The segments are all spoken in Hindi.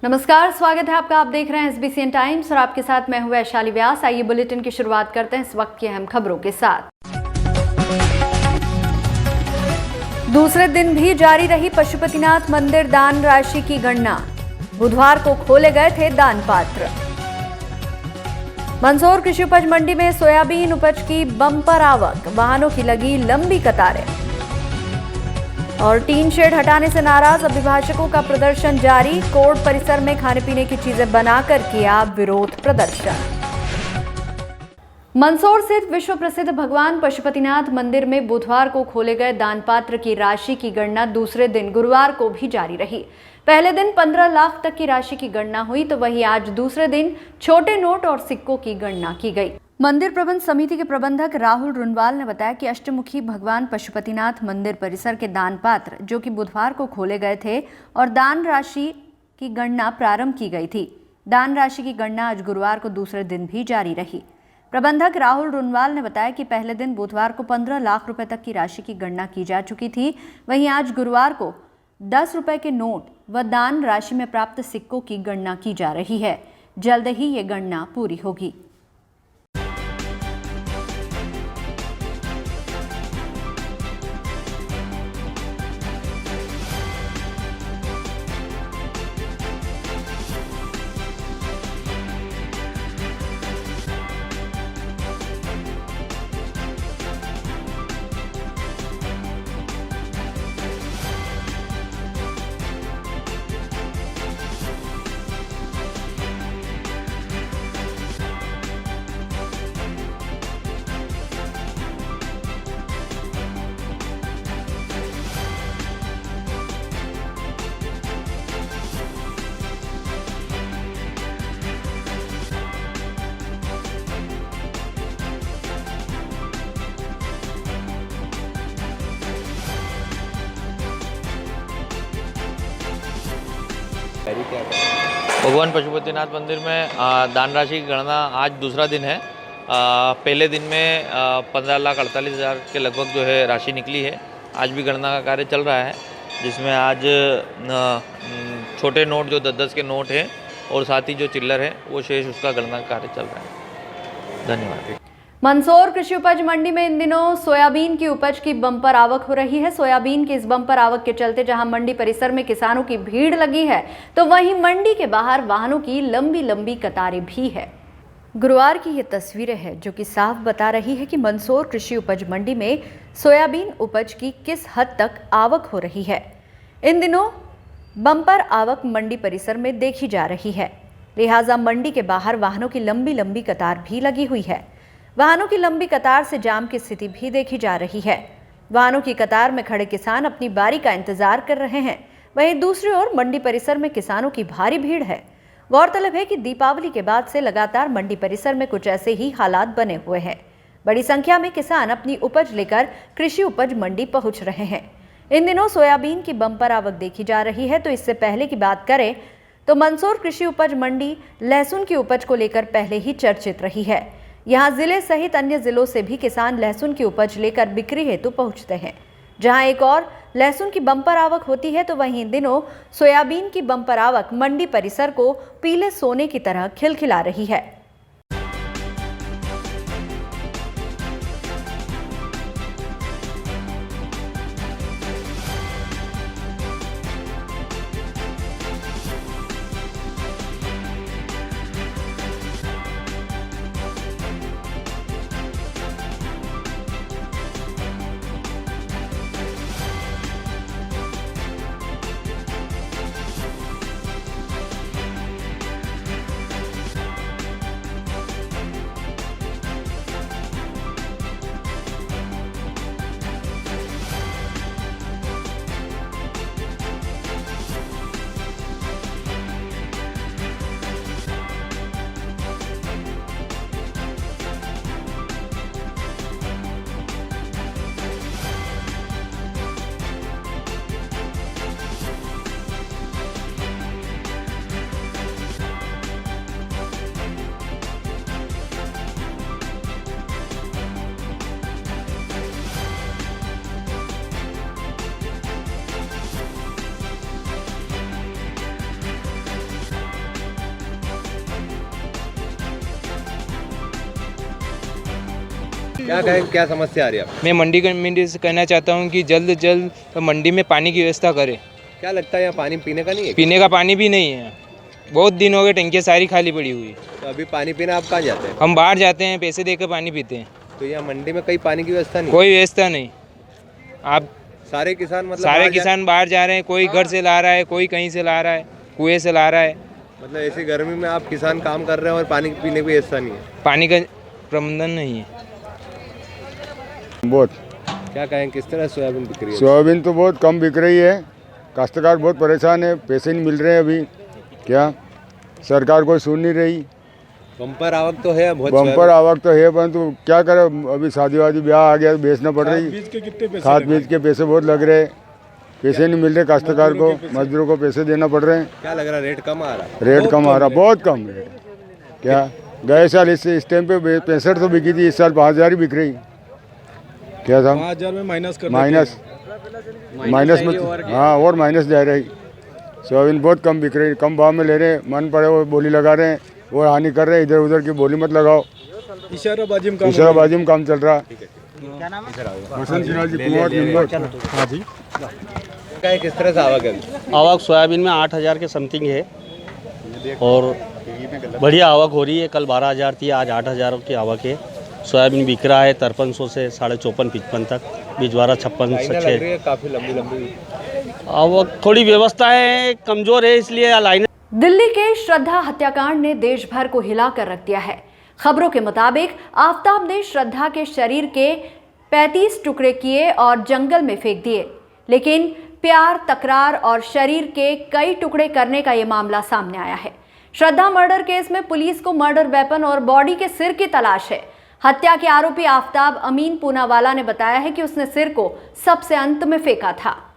नमस्कार, स्वागत है आपका। आप देख रहे हैं एसबीसीएन टाइम्स और आपके साथ मैं हूं वैशाली व्यास। आइए बुलेटिन की शुरुआत करते हैं इस वक्त की अहम खबरों के साथ। दूसरे दिन भी जारी रही पशुपतिनाथ मंदिर दान राशि की गणना। बुधवार को खोले गए थे दान पात्र। मंदसौर कृषि उपज मंडी में सोयाबीन उपज की बम्पर आवक, वाहनों की लगी लंबी कतारें। और टीन शेड हटाने से नाराज अभिभाषकों का प्रदर्शन जारी। कोर्ट परिसर में खाने पीने की चीजें बनाकर किया विरोध प्रदर्शन। मंदसौर स्थित विश्व प्रसिद्ध भगवान पशुपतिनाथ मंदिर में बुधवार को खोले गए दानपात्र की राशि की गणना दूसरे दिन गुरुवार को भी जारी रही। पहले दिन 15 लाख तक की राशि की गणना हुई, तो वहीं आज दूसरे दिन छोटे नोट और सिक्कों की गणना की गई। मंदिर प्रबंध समिति के प्रबंधक राहुल रुनवाल ने बताया कि अष्टमुखी भगवान पशुपतिनाथ मंदिर परिसर के दान पात्र जो कि बुधवार को खोले गए थे और दान राशि की गणना प्रारंभ की गई थी। दान राशि की गणना आज गुरुवार को दूसरे दिन भी जारी रही। प्रबंधक राहुल रुनवाल ने बताया कि पहले दिन बुधवार को 15 लाख रुपए तक की राशि की गणना की जा चुकी थी। वहीं आज गुरुवार को 10 रुपए के नोट व दान राशि में प्राप्त सिक्कों की गणना की जा रही है। जल्द ही ये गणना पूरी होगी। भगवान पशुपतिनाथ मंदिर में दान राशि की गणना आज दूसरा दिन है। पहले दिन में 15,48,000 के लगभग जो है राशि निकली है। आज भी गणना का कार्य चल रहा है, जिसमें आज छोटे नोट जो 10-10 के नोट हैं और साथ ही जो चिल्लर है वो शेष उसका गणना का कार्य चल रहा है। धन्यवाद। मंदसौर कृषि उपज मंडी में इन दिनों सोयाबीन की उपज की बम्पर आवक हो रही है। सोयाबीन की इस बम्पर आवक के चलते जहां मंडी परिसर में किसानों की भीड़ लगी है, तो वहीं मंडी के बाहर वाहनों की लंबी लंबी कतारें भी है। गुरुवार की ये तस्वीरें हैं जो कि साफ बता रही है कि मंदसौर कृषि उपज मंडी में सोयाबीन उपज की किस हद तक आवक हो रही है। इन दिनों बम्पर आवक मंडी परिसर में देखी जा रही है, लिहाजा मंडी के बाहर वाहनों की लंबी लंबी कतार भी लगी हुई है। वाहनों की लंबी कतार से जाम की स्थिति भी देखी जा रही है। वाहनों की कतार में खड़े किसान अपनी बारी का इंतजार कर रहे हैं। वहीं दूसरी ओर मंडी परिसर में किसानों की भारी भीड़ है। गौरतलब है कि दीपावली के बाद से लगातार मंडी परिसर में कुछ ऐसे ही हालात बने हुए हैं। बड़ी संख्या में किसान अपनी उपज लेकर कृषि उपज मंडी पहुंच रहे हैं। इन दिनों सोयाबीन की बम्पर आवक देखी जा रही है। तो इससे पहले की बात करें तो मंदसौर कृषि उपज मंडी लहसुन की उपज को लेकर पहले ही चर्चित रही है। यहाँ जिले सहित अन्य जिलों से भी किसान लहसुन की उपज लेकर बिक्री हेतु पहुंचते हैं। जहां एक और लहसुन की बम्पर आवक होती है, तो वहीं इन दिनों सोयाबीन की बम्पर आवक मंडी परिसर को पीले सोने की तरह खिलखिला रही है। क्या समस्या आ रही है आपको? मैं मंडी से कहना चाहता हूँ कि जल्द से जल्द मंडी में पानी की व्यवस्था करें। क्या लगता है यहाँ पानी पीने का नहीं है? पीने का पानी भी नहीं है, बहुत दिन हो गए, टंकियाँ सारी खाली पड़ी हुई। तो अभी पानी पीना आप कहाँ जाते हैं? हम बाहर जाते हैं, पैसे देकर पानी पीते हैं। तो यहाँ मंडी में कहीं पानी की व्यवस्था नहीं? कोई व्यवस्था नहीं। आप सारे किसान मतलब सारे किसान बाहर जा रहे हैं, कोई घर से ला रहा है, कोई कहीं से ला रहा है, कुएं से ला रहा है। मतलब ऐसी गर्मी में आप किसान काम कर रहे हैं और पानी पीने की व्यवस्था नहीं है? पानी का प्रबंधन नहीं है। बहुत क्या कहें, किस तरह सोयाबीन बिक रही है? सोयाबीन तो बहुत कम बिक रही है, काश्तकार बहुत परेशान है, पैसे नहीं मिल रहे हैं अभी। क्या सरकार कोई सुन नहीं रही। बम्पर आवक तो है बहुत, बम्पर आवक तो है, परंतु क्या करें, अभी शादी वादी ब्याह आ गया, बेचना पड़ रही। खाद बीज के पैसे बहुत लग रहे, पैसे नहीं मिल रहे काश्तकार को, मजदूरों को पैसे देना पड़ रहे हैं। क्या लग रहा है, रेट कम आ रहा है? रेट कम आ रहा, बहुत कम रेट। क्या गए साल इस टाइम पे 65 तो बिकी थी, इस साल 5000 ही बिक रही। क्या था 5000 में माइनस में, हाँ और माइनस जा रही। सोयाबीन बहुत कम बिक रही, कम भाव में ले रहे हैं, मन पड़े वो बोली लगा रहे हैं, वो हानि कर रहे हैं। इधर उधर की बोली मत लगाओ, इशाराबाजी में काम चल रहा है। हाँ जी, क्या है, किस तरह से आवक है? आवक सोयाबीन में 8000 के समथिंग है और बढ़िया आवक हो रही है। कल 12000 थी, आज 8000 की आवक है। सोयाबीन बिक रहा है 5300 से 54-55 तक, बिजवारा 56 काफी लंबी आवक। थोड़ी व्यवस्था है कमजोर है, इसलिए लाइन। दिल्ली के श्रद्धा हत्याकांड ने देश भर को हिला कर रख दिया है। खबरों के मुताबिक आफताब ने श्रद्धा के शरीर के 35 टुकड़े किए और जंगल में फेंक दिए, लेकिन प्यार, तकरार और शरीर के कई टुकड़े करने का यह मामला सामने आया है। श्रद्धा मर्डर केस में पुलिस को मर्डर वेपन और बॉडी के सिर की तलाश है। हत्या के आरोपी आफताब अमीन पूनावाला ने बताया है कि उसने सिर को सबसे अंत में फेंका था।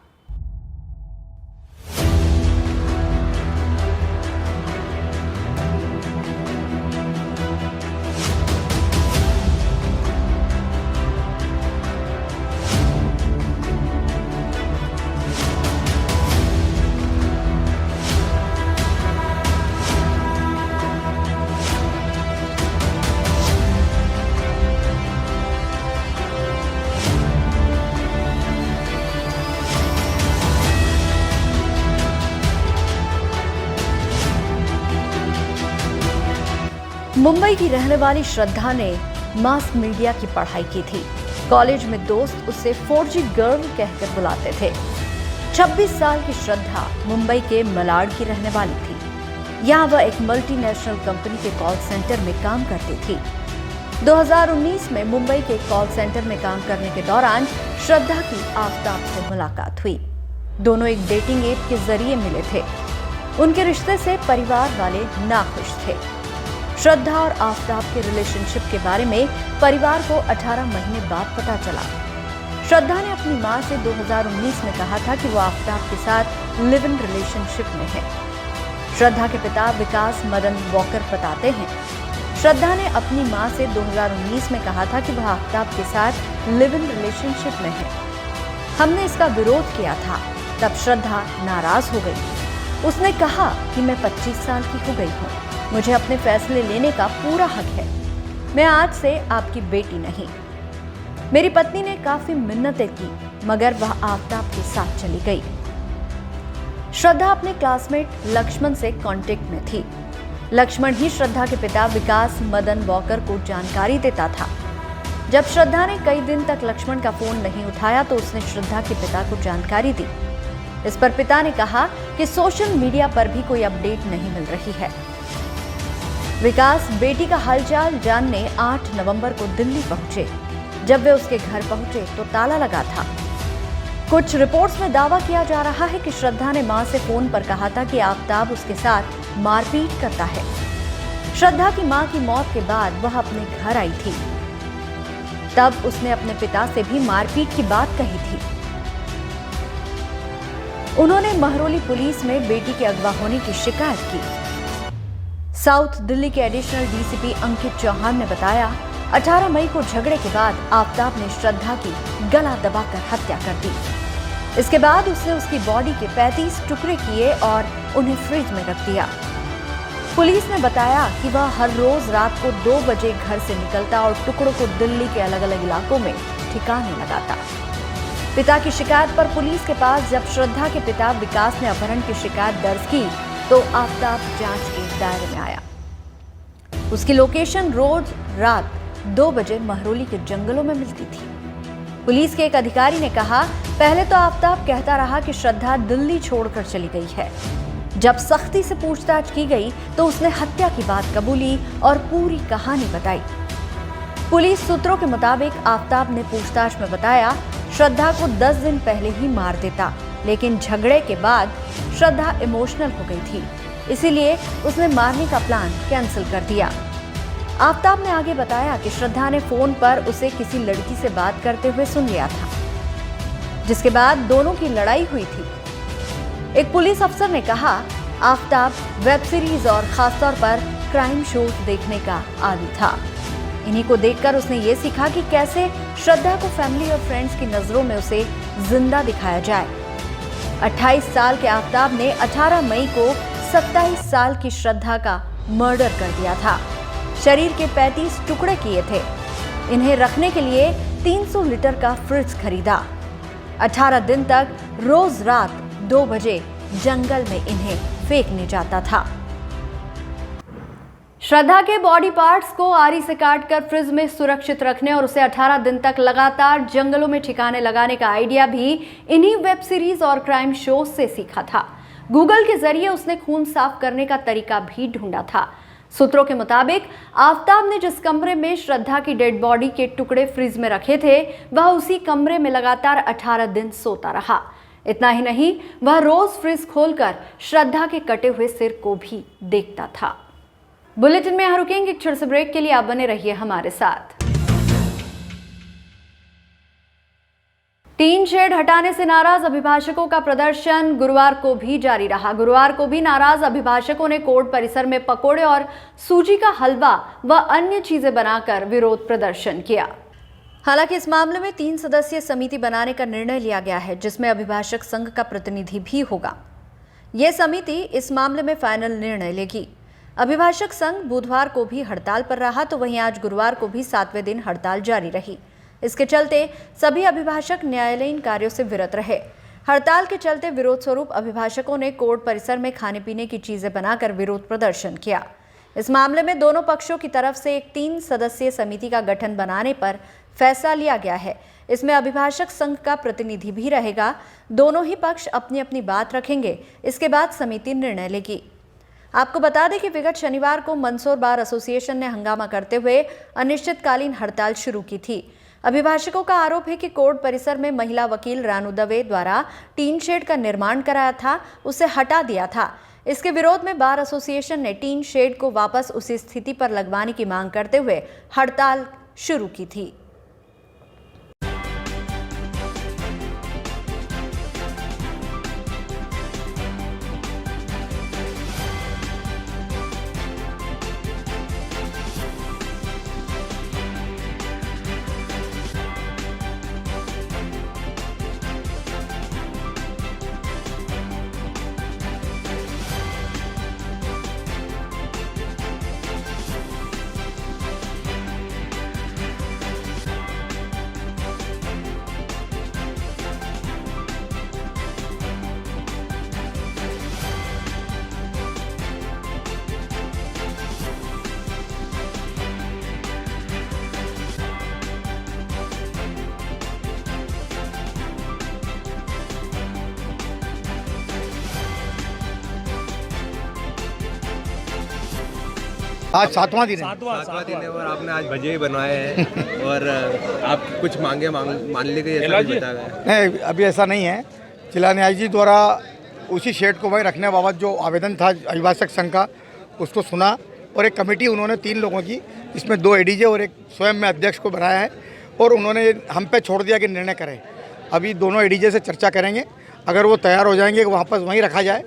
मुंबई की रहने वाली श्रद्धा ने मास मीडिया की पढ़ाई की थी। कॉलेज में दोस्त उसे 4G गर्ल कहकर बुलाते थे। 26 साल की श्रद्धा मुंबई के मलाड की रहने वाली थी। यहाँ वह एक मल्टीनेशनल कंपनी के कॉल सेंटर में काम करती थी। 2019 में मुंबई के कॉल सेंटर में काम करने के दौरान श्रद्धा की आफताब से मुलाकात हुई। दोनों एक डेटिंग ऐप के जरिए मिले थे। उनके रिश्ते से परिवार वाले नाखुश थे। श्रद्धा और आफताब के रिलेशनशिप के बारे में परिवार को 18 महीने बाद पता चला। श्रद्धा ने अपनी मां से 2019 में कहा था कि वो आफताब के साथ लिव इन रिलेशनशिप में है। श्रद्धा के पिता विकास मदन वॉकर बताते हैं, श्रद्धा ने अपनी मां से 2019 में कहा था कि वह आफताब के साथ लिव इन रिलेशनशिप में है। हमने इसका विरोध किया था। तब श्रद्धा नाराज हो गई। उसने कहा कि मैं 25 साल की हो गई हूँ, मुझे अपने फैसले लेने का पूरा हक है। मैं आज से आपकी बेटी नहीं। मेरी पत्नी ने काफी मिन्नतें की, मगर वह आफताब के साथ चली गई। श्रद्धा अपने क्लासमेट लक्ष्मण से कांटेक्ट में थी। लक्ष्मण ही श्रद्धा के पिता विकास मदन वॉकर को जानकारी देता था। जब श्रद्धा ने कई दिन तक लक्ष्मण का फोन नहीं उठाया तो उसने श्रद्धा के पिता को जानकारी दी। इस पर पिता ने कहा कि सोशल मीडिया पर भी कोई अपडेट नहीं मिल रही है। विकास बेटी का हालचाल जानने 8 नवंबर को दिल्ली पहुंचे। जब वे उसके घर पहुंचे तो ताला लगा था। कुछ रिपोर्ट्स में दावा किया जा रहा है कि श्रद्धा ने मां से फोन पर कहा था कि आफताब उसके साथ मारपीट करता है। श्रद्धा की मां की मौत के बाद वह अपने घर आई थी। तब उसने अपने पिता से भी मारपीट की बात कही थी। उन्होंने महरौली पुलिस में बेटी के अगवा होने की शिकायत की। साउथ दिल्ली के एडिशनल डीसीपी अंकित चौहान ने बताया, 18 मई को झगड़े के बाद आफताब ने श्रद्धा की गला दबाकर हत्या कर दी। इसके बाद उसने उसकी बॉडी के 35 टुकड़े किए और उन्हें फ्रिज में रख दिया। पुलिस ने बताया कि वह हर रोज रात को 2 बजे घर से निकलता और टुकड़ों को दिल्ली के अलग अलग इलाकों में ठिकाने लगाता। पिता की शिकायत पर पुलिस के पास जब श्रद्धा के पिता विकास ने अपहरण की शिकायत दर्ज की तो आफताब जांच के दायरे में आया। उसकी लोकेशन रोज रात 2 बजे महरौली के जंगलों में मिलती थी। पुलिस के एक अधिकारी ने कहा, पहले तो आफताब कहता रहा कि श्रद्धा दिल्ली छोड़कर चली गई है। जब सख्ती से पूछताछ की गई तो उसने हत्या की बात कबूली और पूरी कहानी बताई। पुलिस सूत्रों के मुताबिक आफताब ने पूछताछ में बताया, श्रद्धा को 10 दिन पहले ही मार देता, लेकिन झगड़े के बाद श्रद्धा इमोशनल हो गई थी, इसीलिए उसने मारने का प्लान कैंसिल कर दिया। आफताब ने आगे बताया कि श्रद्धा ने फोन पर उसे किसी लड़की से बात करते हुए सुन लिया था, जिसके बाद दोनों की लड़ाई हुई थी। एक पुलिस अफसर ने कहा, आफताब वेब सीरीज और खासतौर पर क्राइम शोज देखने का आदी था। इन्हीं को देखकर उसने ये सीखा कि कैसे श्रद्धा को फैमिली और फ्रेंड्स की नजरों में उसे जिंदा दिखाया जाए। 28 साल के आफताब ने 18 मई को 27 साल की श्रद्धा का मर्डर कर दिया था। शरीर के 35 टुकड़े किए थे। इन्हें रखने के लिए 300 लीटर का फ्रिज खरीदा। 18 दिन तक रोज रात 2 बजे जंगल में इन्हें फेंकने जाता था। श्रद्धा के बॉडी पार्ट्स को आरी से काटकर फ्रिज में सुरक्षित रखने और उसे 18 दिन तक लगातार जंगलों में ठिकाने लगाने का आइडिया भी इन्हीं वेब सीरीज और क्राइम शो से सीखा था। गूगल के जरिए उसने खून साफ करने का तरीका भी ढूंढा था। सूत्रों के मुताबिक आफताब ने जिस कमरे में श्रद्धा की डेड बॉडी के टुकड़े फ्रिज में रखे थे, वह उसी कमरे में लगातार 18 दिन सोता रहा। इतना ही नहीं, वह रोज फ्रिज खोलकर श्रद्धा के कटे हुए सिर को भी देखता था। बुलेटिन में यहाँ रुकेंगे एक छोटे से ब्रेक के लिए, आप बने रहिए हमारे साथ। टीन शेड हटाने से नाराज अभिभाषकों का प्रदर्शन गुरुवार को भी जारी रहा। गुरुवार को भी नाराज अभिभाषकों ने कोर्ट परिसर में पकोड़े और सूजी का हलवा व अन्य चीजें बनाकर विरोध प्रदर्शन किया। हालांकि इस मामले में 3 सदस्यीय समिति बनाने का निर्णय लिया गया है, जिसमें अभिभाषक संघ का प्रतिनिधि भी होगा। यह समिति इस मामले में फाइनल निर्णय लेगी। अभिभाषक संघ बुधवार को भी हड़ताल पर रहा, तो वहीं आज गुरुवार को भी 7वें दिन हड़ताल जारी रही। इसके चलते सभी अभिभाषक न्यायालयीन कार्यों से विरत रहे। हड़ताल के चलते विरोध स्वरूप अभिभाषकों ने कोर्ट परिसर में खाने पीने की चीजें बनाकर विरोध प्रदर्शन किया। इस मामले में दोनों पक्षों की तरफ से एक 3 सदस्यीय समिति का गठन बनाने पर फैसला लिया गया है। इसमें अभिभाषक संघ का प्रतिनिधि भी रहेगा। दोनों ही पक्ष अपनी अपनी बात रखेंगे। इसके बाद समिति निर्णय लेगी। आपको बता दें कि विगत शनिवार को मंदसौर बार एसोसिएशन ने हंगामा करते हुए अनिश्चितकालीन हड़ताल शुरू की थी। अभिभाषकों का आरोप है कि कोर्ट परिसर में महिला वकील रानू दवे द्वारा टीन शेड का निर्माण कराया था, उसे हटा दिया था। इसके विरोध में बार एसोसिएशन ने टीन शेड को वापस उसी स्थिति पर लगवाने की मांग करते हुए हड़ताल शुरू की थी। आज 7वां दिन है। सातवां दिन है और आपने आज भजिए बनवाए हैं और आप कुछ मांगे मान ली गई, ऐसा भी बताया गया है। नहीं, अभी ऐसा नहीं है। जिला न्यायाधीश जी द्वारा उसी शेड को वहीं रखने बाबत जो आवेदन था अभिभाषक संघ का, उसको सुना और एक कमेटी उन्होंने 3 लोगों की, इसमें 2 एडीजे और एक स्वयं में अध्यक्ष को बनाया है और उन्होंने हम पे छोड़ दिया कि निर्णय करें। अभी दोनों एडीजे से चर्चा करेंगे। अगर वो तैयार हो जाएंगे कि वापस वहीं रखा जाए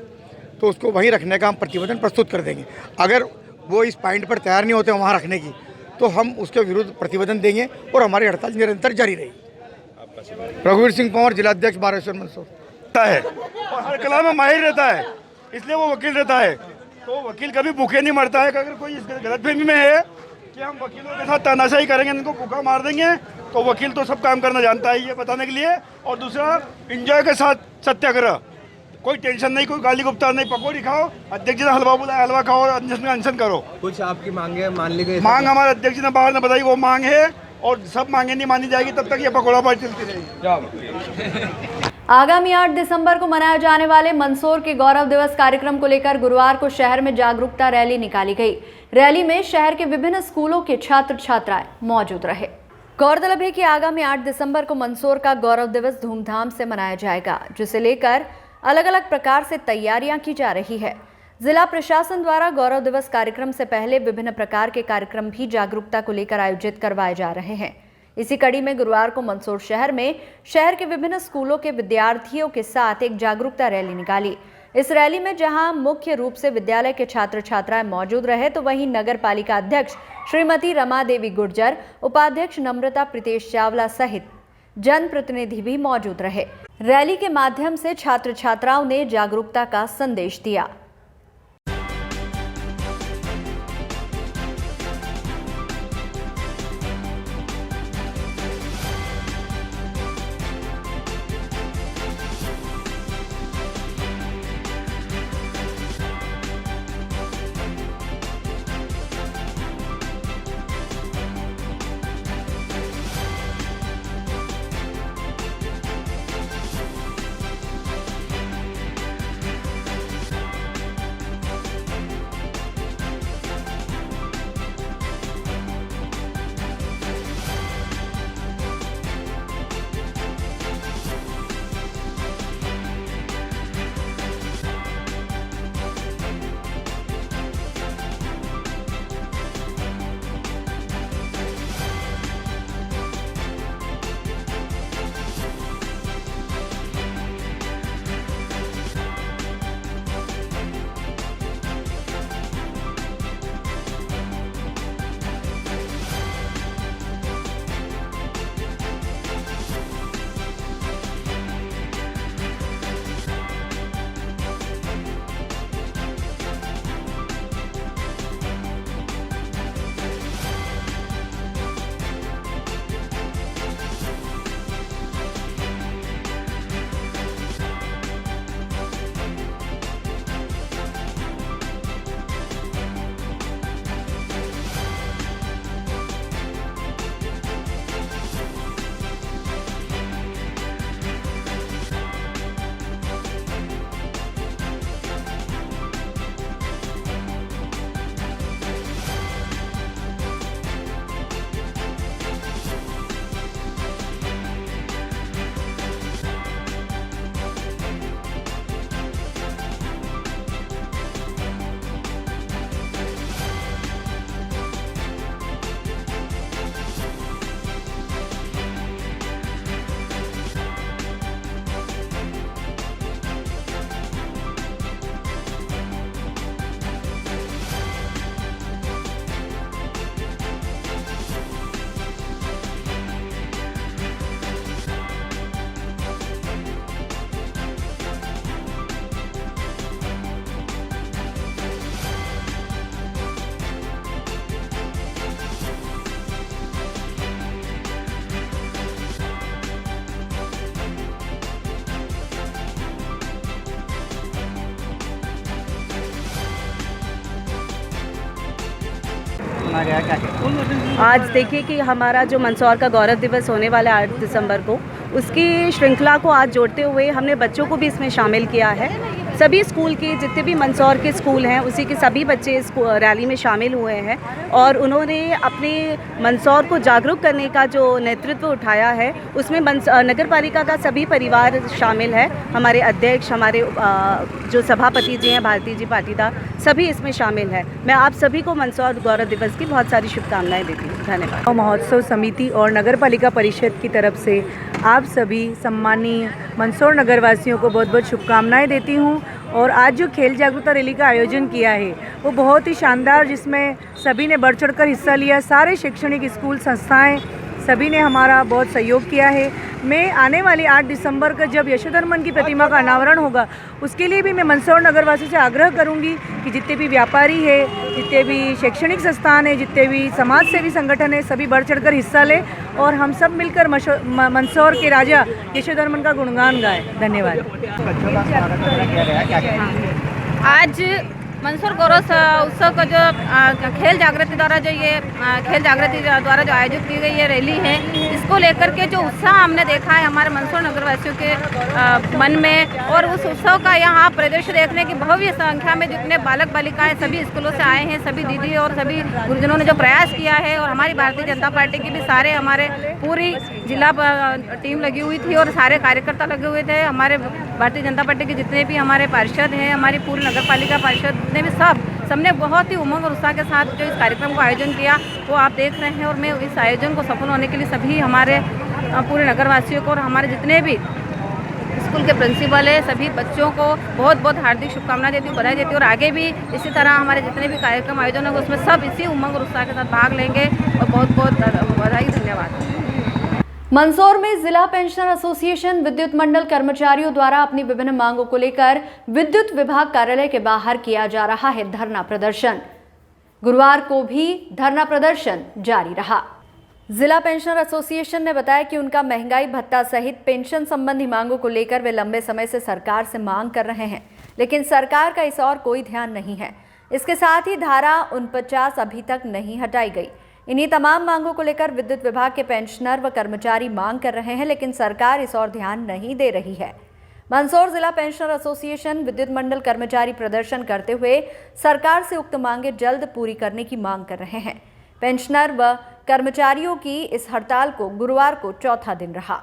तो उसको वहीं रखने का हम प्रतिवेदन प्रस्तुत कर देंगे। अगर वो इस पॉइंट पर तैयार नहीं होते वहाँ रखने की, तो हम उसके विरुद्ध प्रतिवेदन देंगे और हमारी हड़ताल निरंतर जारी रहेगी। रघुवीर सिंह पंवर, जिलाध्यक्ष बारेश्वर मंदसौर है और हर कला में माहिर रहता है, इसलिए वो वकील रहता है। तो वकील कभी भूखे नहीं मरता है। अगर कोई इस गलतफहमी में है कि हम वकीलों के साथ तानाशाही करेंगे, इनको भूखा मार देंगे, तो वकील तो सब काम करना जानता है, ये बताने के लिए। और दूसरा, एंजॉय के साथ सत्याग्रह, कोई टेंशन नहीं, कोई गाली गुप्ता नहीं, पकौड़ी खाओ, अध्यक्ष जी ने हलवा बुलाया, हलवा खाओ और अनशन करो। कुछ आपकी मांगे मान ली गई? मांग हमारे अध्यक्ष जी ने बाहर ने बताई, वो मांग है, और सब मांगे नहीं मानी जाएगी तब तक ये पकौड़ा पार्टी चलती रहेगी। आगामी 8 दिसंबर को मनाए जाने वाले मंदसौर के गौरव दिवस कार्यक्रम को लेकर गुरुवार को शहर में जागरूकता रैली निकाली गई। रैली में शहर के विभिन्न स्कूलों के छात्र छात्राएं मौजूद रहे। गौरतलब है कि आगामी 8 दिसंबर को मंदसौर का गौरव दिवस धूमधाम से मनाया जाएगा, जिसे लेकर अलग अलग प्रकार से तैयारियां की जा रही है। जिला प्रशासन द्वारा गौरव दिवस कार्यक्रम से पहले विभिन्न प्रकार के कार्यक्रम भी जागरूकता को लेकर आयोजित करवाए जा रहे हैं। इसी कड़ी में गुरुवार को मंदसौर शहर में शहर के विभिन्न स्कूलों के विद्यार्थियों के साथ एक जागरूकता रैली निकाली। इस रैली में जहां मुख्य रूप से विद्यालय के छात्र छात्राएं मौजूद रहे, तो वहीं नगर पालिका अध्यक्ष श्रीमती रमा देवी गुर्जर, उपाध्यक्ष नम्रता प्रीतेश चावला सहित जनप्रतिनिधि भी मौजूद रहे। रैली के माध्यम से छात्र छात्राओं ने जागरूकता का संदेश दिया। आज देखिए कि हमारा जो मंदसौर का गौरव दिवस होने वाला है 8 दिसंबर को, उसकी श्रृंखला को आज जोड़ते हुए हमने बच्चों को भी इसमें शामिल किया है। सभी स्कूल के जितने भी मंदसौर के स्कूल हैं, उसी के सभी बच्चे इस रैली में शामिल हुए हैं और उन्होंने अपने मंदसौर को जागरूक करने का जो नेतृत्व उठाया है, उसमें नगर पालिका का सभी परिवार शामिल है। हमारे अध्यक्ष, हमारे जो सभापति जी हैं भारती जी पाटीदार, सभी इसमें शामिल है। मैं आप सभी को मंदसौर गौरव दिवस की बहुत सारी शुभकामनाएं देती हूँ। धन्यवाद। महोत्सव समिति और नगर पालिका परिषद की तरफ से आप सभी सम्मानीय मंदसौर नगरवासियों को बहुत बहुत शुभकामनाएं देती हूँ। और आज जो खेल जागरूकता रैली का आयोजन किया है वो बहुत ही शानदार, जिसमें सभी ने बढ़ चढ़कर हिस्सा लिया। सारे शैक्षणिक स्कूल संस्थाएं, सभी ने हमारा बहुत सहयोग किया है। मैं आने वाली 8 दिसंबर को जब यशोधर्मन की प्रतिमा का अनावरण होगा, उसके लिए भी मैं मंदसौर नगरवासियों से आग्रह करूंगी कि जितने भी व्यापारी है, जितने भी शैक्षणिक संस्थान है, जितने भी समाज सेवी संगठन है, सभी बढ़ चढ़कर हिस्सा लें और हम सब मिलकर मंदसौर के राजा यशोधर्मन का गुणगान गाएं। धन्यवाद। आज मंदसौर गौरव उत्सव का जो खेल जागृति द्वारा जो आयोजित की गई ये रैली है, इसको लेकर के जो उत्साह हमने देखा है हमारे मंदसौर नगरवासियों के मन में, और उस उत्सव का यहाँ प्रदर्शन देखने की भव्य संख्या में जितने बालक बालिकाएं सभी स्कूलों से आए हैं, सभी दीदी और सभी गुरुजनों ने जो प्रयास किया है, और हमारी भारतीय जनता पार्टी की भी सारे हमारे पूरी जिला टीम लगी हुई थी और सारे कार्यकर्ता लगे हुए थे। हमारे भारतीय जनता पार्टी के जितने भी हमारे पार्षद हैं, हमारी पूरी नगर पालिका पार्षद ने भी सबने बहुत ही उमंग और उत्साह के साथ जो इस कार्यक्रम को आयोजन किया वो आप देख रहे हैं। और मैं इस आयोजन को सफल होने के लिए सभी हमारे पूरे नगरवासियों को और हमारे जितने भी स्कूल के प्रिंसिपल है, सभी बच्चों को बहुत बहुत हार्दिक शुभकामनाएं देती हूँ, बधाई देती हूँ। और आगे भी इसी तरह हमारे जितने भी कार्यक्रम आयोजन होंगे उसमें सब इसी उमंग और उत्साह के साथ भाग लेंगे, और बहुत बहुत बधाई, धन्यवाद। मंदसौर में जिला पेंशनर एसोसिएशन विद्युत मंडल कर्मचारियों द्वारा अपनी विभिन्न मांगों को लेकर विद्युत विभाग कार्यालय के बाहर किया जा रहा है धरना प्रदर्शन। गुरुवार को भी धरना प्रदर्शन जारी रहा। जिला पेंशनर एसोसिएशन ने बताया कि उनका महंगाई भत्ता सहित पेंशन संबंधी मांगों को लेकर वे लंबे समय से सरकार से मांग कर रहे हैं, लेकिन सरकार का इस और कोई ध्यान नहीं है। इसके साथ ही धारा 49 अभी तक नहीं हटाई गई। इन्हीं तमाम मांगों को लेकर विद्युत विभाग के पेंशनर व कर्मचारी मांग कर रहे हैं, लेकिन सरकार इस और ध्यान नहीं दे रही है। मंदसौर जिला पेंशनर एसोसिएशन विद्युत मंडल कर्मचारी प्रदर्शन करते हुए सरकार से उक्त मांगे जल्द पूरी करने की मांग कर रहे हैं। पेंशनर व कर्मचारियों की इस हड़ताल को गुरुवार को चौथा दिन रहा।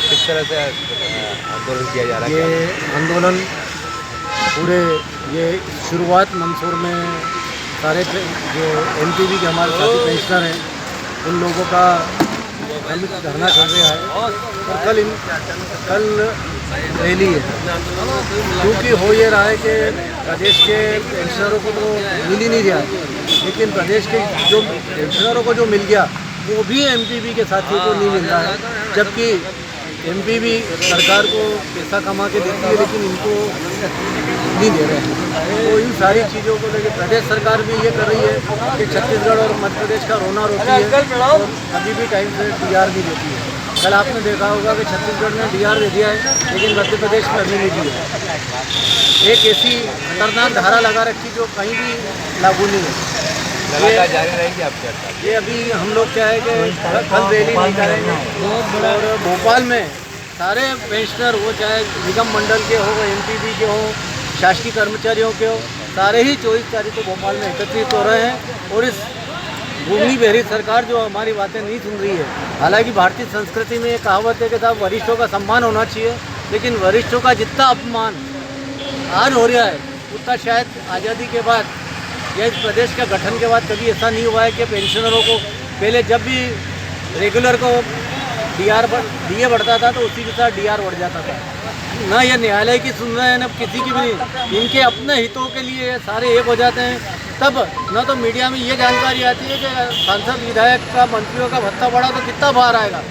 किस तरह से आंदोलन किया जा रहा है? ये आंदोलन पूरे ये शुरुआत मंदसौर में सारे जो एमपीवी के हमारे साथी पेंशनर हैं उन लोगों का धरना चल रहा है, और कल रैली है। क्योंकि हो ये रहा है कि प्रदेश के पेंशनरों को तो मिल ही नहीं रहा है, लेकिन प्रदेश के जो पेंशनरों को जो मिल गया वो भी एमपीवी के साथियों को नहीं मिल रहा है, जबकि एमपीवी सरकार को पैसा कमा के देती है लेकिन इनको नहीं दे रहे हैं। तो इन सारी चीज़ों को लेकर प्रदेश सरकार भी ये कर रही है कि छत्तीसगढ़ और मध्य प्रदेश का रोना रोती है और अभी भी टाइम से डीआर नहीं देती है। कल आपने देखा होगा कि छत्तीसगढ़ ने डीआर दे दिया है, लेकिन मध्य प्रदेश में अभी नहीं दिया। एक ऐसी खतरनाक धारा लगा रखी जो कहीं भी लागू नहीं है। लगातार जारी रहेगी आपकी हड़ताल? ये अभी हम लोग क्या है कि कल रैली नहीं करेंगे, और भोपाल में सारे पेंशनर वो चाहे निगम मंडल के हो, एमपीवी के हो, शासकीय कर्मचारियों के हो, सारे ही 24 तारीख को भोपाल में एकत्रित हो रहे हैं। और इस भूमि बहरी सरकार जो हमारी बातें नहीं सुन रही है, हालांकि भारतीय संस्कृति में ये कहावत है कि साहब वरिष्ठों का सम्मान होना चाहिए, लेकिन वरिष्ठों का जितना अपमान आज हो रहा है उतना शायद आज़ादी के बाद या इस प्रदेश का गठन के बाद कभी ऐसा नहीं हुआ है कि पेंशनरों को पहले जब भी रेगुलर को डीए बढ़ता था तो उसी के साथ डीआर बढ़ जाता था। ना ये न्यायालय की सुन रहे हैं न किसी की भी नहीं, इनके अपने हितों के लिए सारे एक हो जाते हैं। तब न तो मीडिया में ये जानकारी आती है कि सांसद विधायक का मंत्रियों का भत्ता बढ़ा तो कितना बाहर आएगा,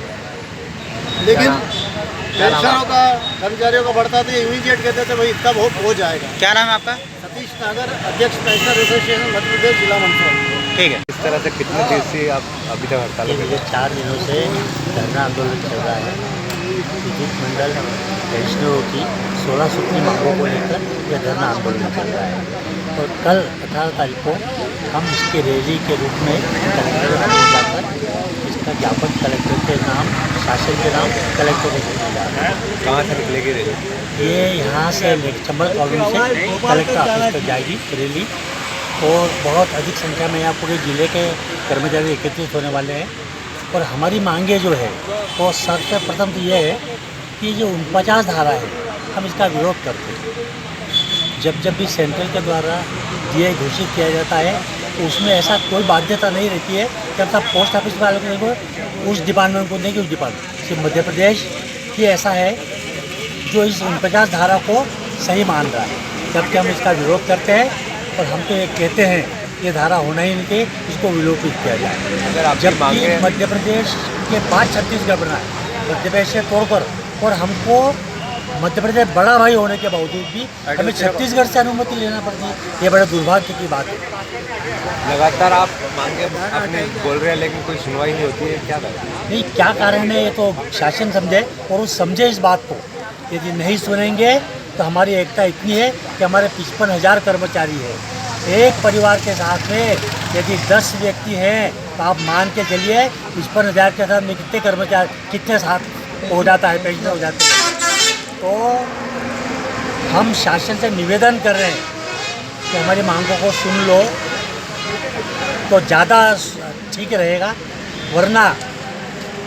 लेकिन पेंशनरों का कर्मचारियों का बढ़ता तो इमीडिएट कहते थे भाई इतना बहुत हो जाएगा। क्या नाम है आपका? सतीश नागर, अध्यक्ष पेंशनर एसोसिएशन मध्य प्रदेश जिला मंदसौर। ठीक है। इस तरह से कितने देर से आप अभी तक हड़ताल ये मुझे 4 दिनों से धरना आंदोलन चल रहा है। विद्युत मंडल पेंशनरों की 16 सूत्री मांगों को लेकर यह धरना आंदोलन चल रहा है और कल 18 तारीख को हम इसके रैली के रूप में कलेक्टर ऑफिस जाकर इसका ज्ञापन कलेक्टर के नाम, शासन के नाम कलेक्टर को भेजा जा रहा है। कहाँ से निकलेगी रैली? ये यहाँ से चंबल कॉलोनी से कलेक्टर ऑफिस तक जाएगी रैली और बहुत अधिक संख्या में यहाँ पूरे ज़िले के कर्मचारी एकत्रित होने वाले हैं। और हमारी मांगे जो है वो सबसे प्रथम तो ये है कि जो 49 धारा है हम इसका विरोध करते हैं। जब भी सेंट्रल के द्वारा DA घोषित किया जाता है तो उसमें ऐसा कोई बाध्यता नहीं रहती है कि हम सब पोस्ट ऑफिस वालों को देंगे, उस डिपार्टमेंट को देंगे, उस डिपार्टमेंट सिर्फ मध्य प्रदेश ही ऐसा है जो इस 49 धारा को सही मान रहा है, जबकि हम इसका विरोध करते हैं और हम तो ये कहते हैं ये धारा होना ही नहीं चाहिए, इसको विलोपित किया जाए। जबकि मध्य प्रदेश के बाद छत्तीसगढ़ बना है, मध्य प्रदेश से तोड़कर, और हमको मध्य प्रदेश बड़ा भाई होने के बावजूद भी हमें छत्तीसगढ़ से अनुमति लेना पड़ती है। ये बड़े दुर्भाग्य की बात है। लगातार आप मांगे अपने बोल रहे हैं लेकिन कोई सुनवाई नहीं होती है, क्या करें? नहीं, क्या कारण है ये तो शासन समझे और वो समझे इस बात को। यदि नहीं सुनेंगे तो हमारी एकता इतनी है कि हमारे 55,000 कर्मचारी है। एक परिवार के साथ में यदि 10 व्यक्ति हैं तो आप मान के चलिए 55,000 के साथ में कितने कर्मचारी, कितने साथ हो जाता है, पेंशन हो जाते हैं। तो हम शासन से निवेदन कर रहे हैं कि हमारी मांगों को सुन लो तो ज़्यादा ठीक रहेगा, वरना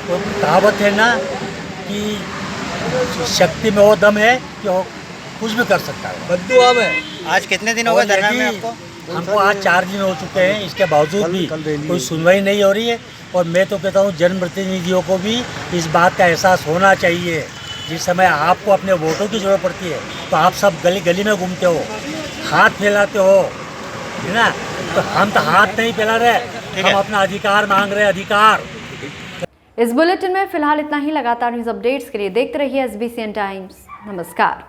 वो कहावत है ना कि शक्ति में वो दम है कि वो कुछ भी कर सकता है। बद्दुआ में आज कितने दिन हो गए धरना में आपको? हमको आज 4 दिन हो चुके हैं, इसके बावजूद भी कोई सुनवाई नहीं हो रही है। और मैं तो कहता हूँ जनप्रतिनिधियों को भी इस बात का एहसास होना चाहिए। जिस समय आपको अपने वोटों की ज़रूरत पड़ती है तो आप सब गली गली में घूमते हो, हाथ फैलाते हो, है ना? तो हम तो हाथ नहीं फैला रहे, हम अपना अधिकार मांग रहे हैं, अधिकार। इस बुलेटिन में फिलहाल इतना ही। लगातार न्यूज़ अपडेट्स के लिए देखते रहिए SBCN टाइम्स। नमस्कार।